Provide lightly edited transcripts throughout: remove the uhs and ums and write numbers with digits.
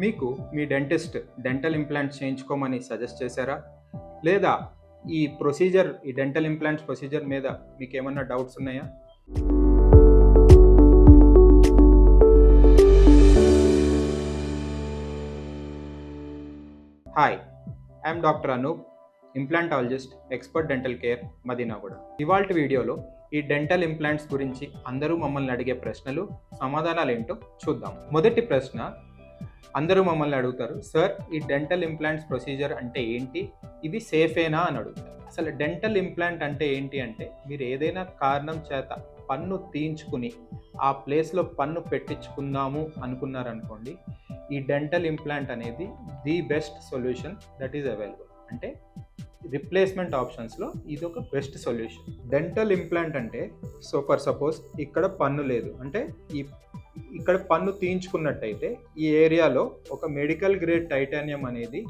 మీకు మీ dentist dental implants చేయించుకోమని suggest చేశారా? లేదా ఈ డెంటల్ ఇంప్లాంట్స్ ప్రొసీజర్ మీద మీకేమన్నా డౌట్స్ ఉన్నాయా? Hi, I'm doctor Anoop, implantologist, expert dental care, Madinaguda. ఇవాల్టి వీడియోలో ఈ డెంటల్ ఇంప్లాంట్స్ గురించి అందరూ మమ్మల్ని అడిగే ప్రశ్నలు, సమాధానాలు ఏంటో చూద్దాం. మొదటి ప్రశ్న అందరూ మమ్మల్ని అడుగుతారు, సార్ ఈ డెంటల్ ఇంప్లాంట్స్ ప్రొసీజర్ అంటే ఏంటి? ఇవి సేఫేనా అని అడుగుతారు. అసలు డెంటల్ ఇంప్లాంట్ అంటే ఏంటి అంటే, మీరు ఏదైనా కారణం చేత పన్ను తీయించుకుని ఆ ప్లేస్లో పన్ను పెట్టించుకుందాము అనుకున్నారనుకోండి, ఈ డెంటల్ ఇంప్లాంట్ అనేది the best solution that is available. అంటే రిప్లేస్మెంట్ ఆప్షన్స్లో ఇది ఒక బెస్ట్ సొల్యూషన్. డెంటల్ ఇంప్లాంట్ అంటే ఫర్ సపోజ్ ఇక్కడ పన్ను లేదు, అంటే ఇక్కడ పన్ను తీయించుకున్నట్టయితే ఈ ఏరియాలో ఒక మెడికల్ గ్రేడ్ టైటానియం అనేది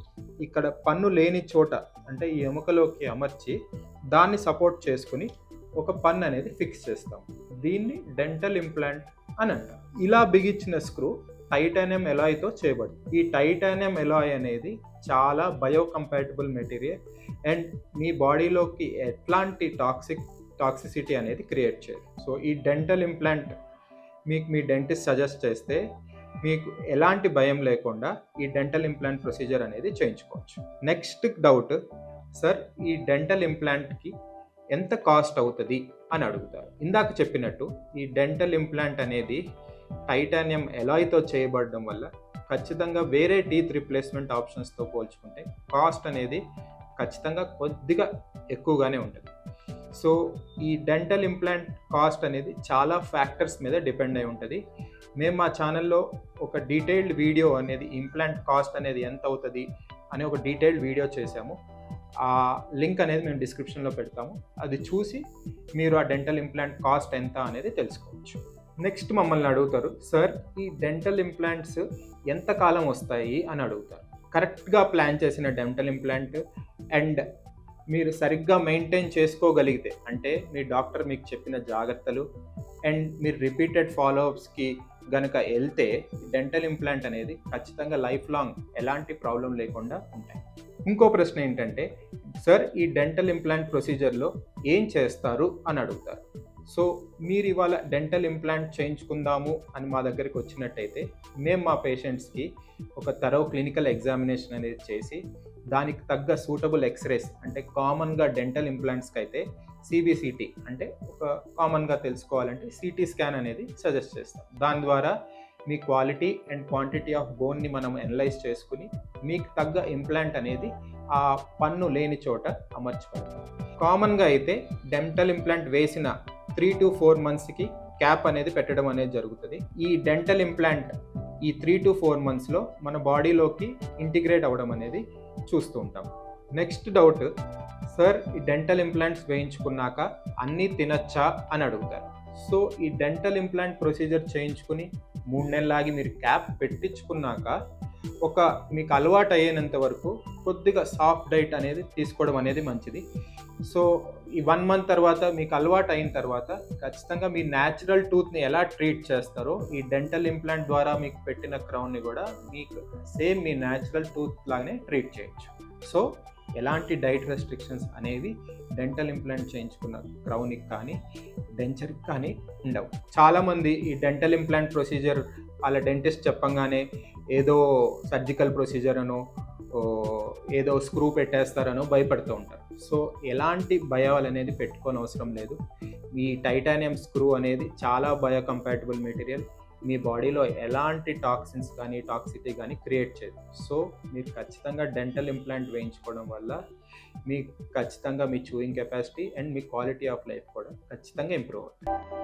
ఇక్కడ పన్ను లేని చోట, అంటే ఈ ఎముకలోకి అమర్చి దాన్ని సపోర్ట్ చేసుకుని ఒక పన్ను అనేది ఫిక్స్ చేస్తాం. దీన్ని డెంటల్ ఇంప్లాంట్ అని అంటాం. ఇలా బిగించిన స్క్రూ టైటానియం ఎలాయ్తో చేయబడింది. ఈ టైటానియం ఎలాయ్ అనేది చాలా బయోకంపాటబుల్ మెటీరియల్ అండ్ మీ బాడీలోకి ఎట్లాంటి టాక్సిసిటీ అనేది క్రియేట్ చేయదు. సో ఈ డెంటల్ ఇంప్లాంట్ మీకు మీ డెంటిస్ట్ సజెస్ట్ చేస్తే మీకు ఎలాంటి భయం లేకుండా ఈ డెంటల్ ఇంప్లాంట్ ప్రొసీజర్ అనేది చేయించుకోవచ్చు. నెక్స్ట్ డౌట్, సార్ ఈ డెంటల్ ఇంప్లాంట్కి ఎంత కాస్ట్ అవుతుంది అని అడుగుతారు. ఇందాక చెప్పినట్టు ఈ డెంటల్ ఇంప్లాంట్ అనేది టైటానియం ఎలాయ్తో చేయబడడం వల్ల ఖచ్చితంగా వేరే టీత్ రిప్లేస్మెంట్ ఆప్షన్స్తో పోల్చుకుంటే కాస్ట్ అనేది ఖచ్చితంగా కొద్దిగా ఎక్కువగానే ఉంటుంది. సో ఈ డెంటల్ ఇంప్లాంట్ కాస్ట్ అనేది చాలా ఫ్యాక్టర్స్ మీద డిపెండ్ అయి ఉంటుంది. మేము మా ఛానల్లో ఒక డీటెయిల్డ్ వీడియో అనేది ఇంప్లాంట్ కాస్ట్ అనేది ఎంత అవుతుంది అనే ఒక డీటెయిల్డ్ వీడియో చేసాము. ఆ లింక్ అనేది మేము డిస్క్రిప్షన్లో పెడతాము. అది చూసి మీరు ఆ డెంటల్ ఇంప్లాంట్ కాస్ట్ ఎంత అనేది తెలుసుకోవచ్చు. నెక్స్ట్ మమ్మల్ని అడుగుతారు, సార్ ఈ డెంటల్ ఇంప్లాంట్స్ ఎంత కాలం వస్తాయి అని అడుగుతారు. కరెక్ట్గా ప్లాన్ చేసిన డెంటల్ ఇంప్లాంట్ అండ్ మీరు సరిగ్గా మెయింటైన్ చేసుకోగలిగితే, అంటే మీ డాక్టర్ మీకు చెప్పిన జాగ్రత్తలు అండ్ మీరు రిపీటెడ్ ఫాలోఅప్స్కి గనక వెళ్తే డెంటల్ ఇంప్లాంట్ అనేది ఖచ్చితంగా లైఫ్ లాంగ్ ఎలాంటి ప్రాబ్లం లేకుండా ఉంటాయి. ఇంకో ప్రశ్న ఏంటంటే, సార్ ఈ డెంటల్ ఇంప్లాంట్ ప్రొసీజర్లో ఏం చేస్తారు అని అడుగుతారు. సో మీరు ఇవాళ డెంటల్ ఇంప్లాంట్ చేయించుకుందాము అని మా దగ్గరికి వచ్చినట్టయితే మేము మా పేషెంట్స్కి ఒక థరో క్లినికల్ ఎగ్జామినేషన్ అనేది చేసి దానికి తగ్గ సూటబుల్ ఎక్స్రేస్, అంటే కామన్గా డెంటల్ ఇంప్లాంట్స్కి అయితే సిబిసిటీ, అంటే ఒక కామన్గా తెలుసుకోవాలంటే సిటీ స్కాన్ అనేది సజెస్ట్ చేస్తాం. దాని ద్వారా మీ క్వాలిటీ అండ్ క్వాంటిటీ ఆఫ్ బోన్ని మనం అనలైజ్ చేసుకుని మీకు తగ్గ ఇంప్లాంట్ అనేది ఆ పన్ను లేని చోట అమర్చుకుంటాం. కామన్గా అయితే డెంటల్ ఇంప్లాంట్ వేసిన 3 to 4 monthsకి క్యాప్ అనేది పెట్టడం అనేది జరుగుతుంది. ఈ డెంటల్ ఇంప్లాంట్ ఈ 3 to 4 monthsలో మన బాడీలోకి ఇంటిగ్రేట్ అవ్వడం అనేది చూస్తూ ఉంటాం. నెక్స్ట్ డౌట్, సార్ ఈ డెంటల్ ఇంప్లాంట్స్ వేయించుకున్నాక అన్నీ తినచ్చా అని అడుగుతారు. సో ఈ డెంటల్ ఇంప్లాంట్ ప్రొసీజర్ చేయించుకుని 3 నెలలాగి మీరు క్యాప్ పెట్టించుకున్నాక మీకు అలవాటు అయ్యేంత వరకు కొద్దిగా సాఫ్ట్ డైట్ అనేది తీసుకోవడం అనేది మంచిది. సో ఈ 1 month తర్వాత మీకు అలవాటు అయిన తర్వాత ఖచ్చితంగా మీ న్యాచురల్ టూత్ని ఎలా ట్రీట్ చేస్తారో ఈ డెంటల్ ఇంప్లాంట్ ద్వారా మీకు పెట్టిన క్రౌన్ని కూడా మీకు సేమ్ మీ న్యాచురల్ టూత్ లాగానే ట్రీట్ చేయొచ్చు. సో ఎలాంటి డైట్ రెస్ట్రిక్షన్స్ అనేవి డెంటల్ ఇంప్లాంట్ చేయించుకున్న క్రౌన్కి కానీ డెంచర్కి కానీ ఉండవు. చాలామంది ఈ డెంటల్ ఇంప్లాంట్ ప్రొసీజర్ వాళ్ళ డెంటిస్ట్ చెప్పంగానే ఏదో సర్జికల్ ప్రొసీజర్ అనో ఏదో స్క్రూ పెట్టేస్తారనో భయపడుతూ ఉంటారు. సో ఎలాంటి భయాలు అనేది పెట్టుకోని అవసరం లేదు. ఈ టైటానియం స్క్రూ అనేది చాలా బయోకంపాటబుల్ మెటీరియల్, మీ బాడీలో ఎలాంటి టాక్సిన్స్ కానీ టాక్సిటీ కానీ క్రియేట్ చేయదు. సో మీరు ఖచ్చితంగా డెంటల్ ఇంప్లాంట్ వేయించుకోవడం వల్ల మీకు ఖచ్చితంగా మీ చూయింగ్ కెపాసిటీ అండ్ మీ క్వాలిటీ ఆఫ్ లైఫ్ కూడా ఖచ్చితంగా ఇంప్రూవ్ అవుతుంది.